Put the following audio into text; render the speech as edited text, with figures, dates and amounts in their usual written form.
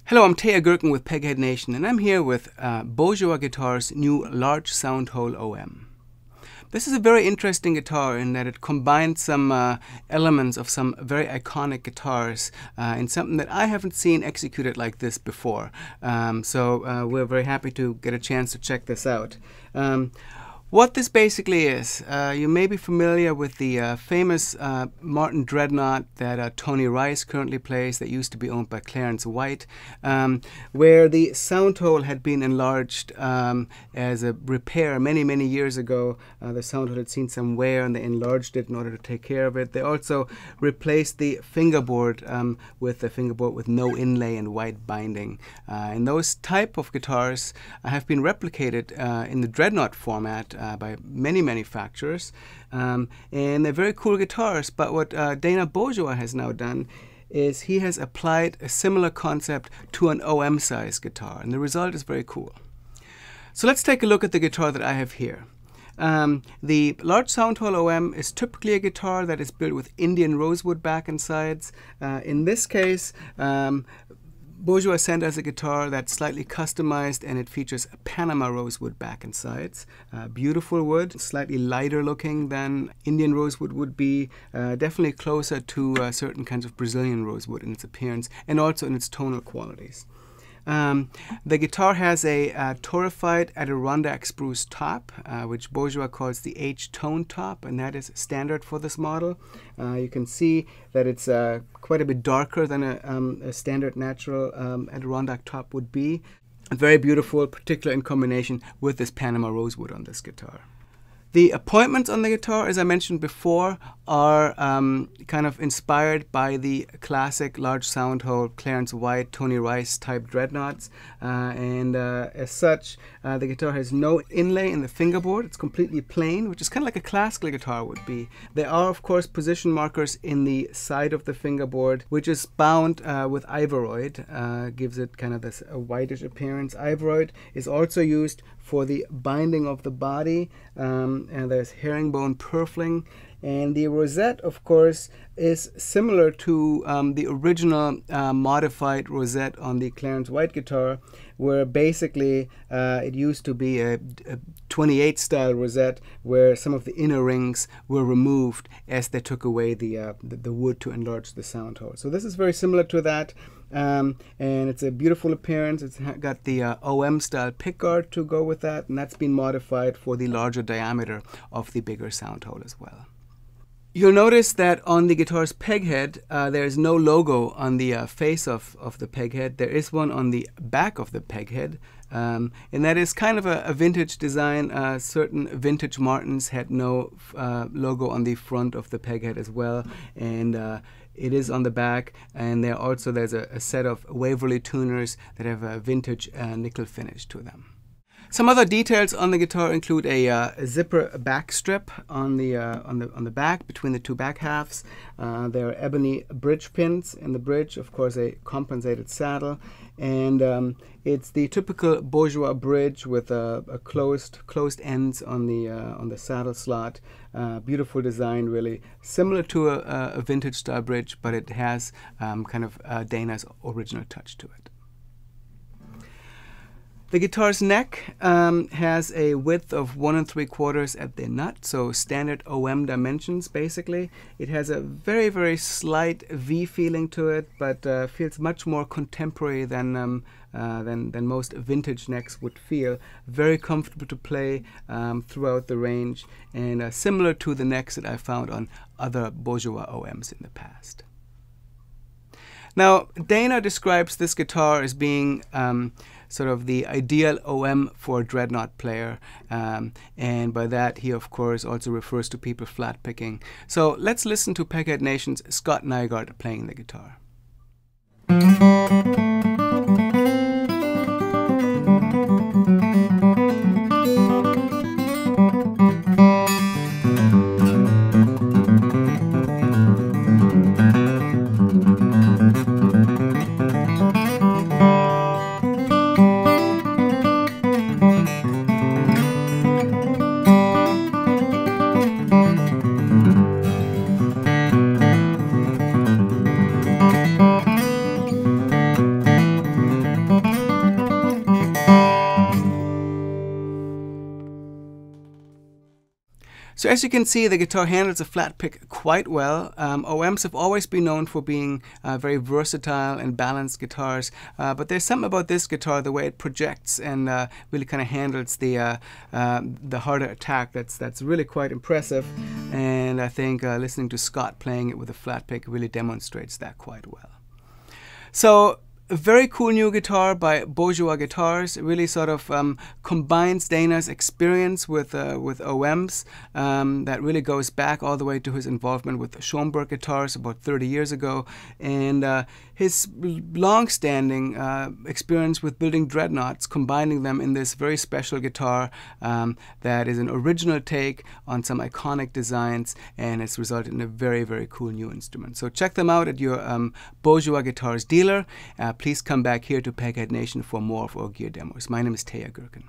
Hello, I'm Teja Gerken with Peghead Nation, and I'm here with Bourgeois Guitar's new Large Soundhole OM. This is a very interesting guitar in that it combines some elements of some very iconic guitars in something that I haven't seen executed like this before. So we're very happy to get a chance to check this out. What this basically is, you may be familiar with the famous Martin Dreadnought that Tony Rice currently plays, that used to be owned by Clarence White, where the Soundhole had been enlarged as a repair many years ago. The Soundhole had seen some wear and they enlarged it in order to take care of it. They also replaced the fingerboard with a fingerboard with no inlay and white binding. And those type of guitars have been replicated in the Dreadnought format by many manufacturers, and they're very cool guitars. But what Dana Bourgeois has now done is he has applied a similar concept to an OM size guitar, and the result is very cool. So let's take a look at the guitar that I have here. The Large Soundhole OM is typically a guitar that is built with Indian rosewood back and sides. In this case, Bourgeois sent us a guitar that's slightly customized, and it features a Panama rosewood back and sides. Beautiful wood, slightly lighter looking than Indian rosewood would be, definitely closer to certain kinds of Brazilian rosewood in its appearance and also in its tonal qualities. The guitar has a torrefied Adirondack spruce top, which Bourgeois calls the H-tone top, and that is standard for this model. You can see that it's quite a bit darker than a standard natural Adirondack top would be. Very beautiful, particularly in combination with this Panama rosewood on this guitar. The appointments on the guitar, as I mentioned before, are kind of inspired by the classic Large Soundhole, Clarence White, Tony Rice type dreadnoughts. As such, the guitar has no inlay in the fingerboard. It's completely plain, which is kind of like a classical guitar would be. There are, of course, position markers in the side of the fingerboard, which is bound with ivoroid, gives it kind of this whitish appearance. Ivoroid is also used for the binding of the body, and there's herringbone purfling. And the rosette, of course, is similar to the original modified rosette on the Clarence White guitar, where basically it used to be a 28 style rosette where some of the inner rings were removed as they took away the wood to enlarge the Soundhole. So this is very similar to that. And it's a beautiful appearance. It's got the OM style pickguard to go with that, and that's been modified for the larger diameter of the bigger Soundhole as well. You'll notice that on the guitar's peghead, there is no logo on the face of the peghead. There is one on the back of the peghead, and that is kind of a vintage design. Certain vintage Martins had no logo on the front of the peghead as well, and it is on the back. And there's a set of Waverly tuners that have a vintage nickel finish to them. Some other details on the guitar include a zipper back strip on the back between the two back halves. There are ebony bridge pins in the bridge, of course a compensated saddle, and it's the typical Bourgeois bridge with a closed ends on the saddle slot. Beautiful design, really similar to a vintage style bridge, but it has kind of Dana's original touch to it. The guitar's neck has a width of 1 3/4 at the nut, so standard OM dimensions basically. It has a very slight V feeling to it, but feels much more contemporary than most vintage necks would feel. Very comfortable to play throughout the range, and similar to the necks that I found on other Bourgeois OMs in the past. Now, Dana describes this guitar as being sort of the ideal OM for a dreadnought player, and by that he of course also refers to people flat picking. So let's listen to Peghead Nation's Scott Nygaard playing the guitar. So as you can see, the guitar handles a flat pick quite well. OMs have always been known for being very versatile and balanced guitars, but there's something about this guitar, the way it projects and really kind of handles the harder attack, that's really quite impressive. And I think listening to Scott playing it with a flat pick really demonstrates that quite well. So a very cool new guitar by Bourgeois Guitars. It really sort of combines Dana's experience with OMs. That really goes back all the way to his involvement with Schoenberg guitars about 30 years ago, and his long-standing experience with building dreadnoughts, combining them in this very special guitar that is an original take on some iconic designs, and it's resulted in a very, very cool new instrument. So check them out at your Bourgeois Guitars dealer. Please come back here to Peghead Nation for more of our gear demos. My name is Teja Gerken.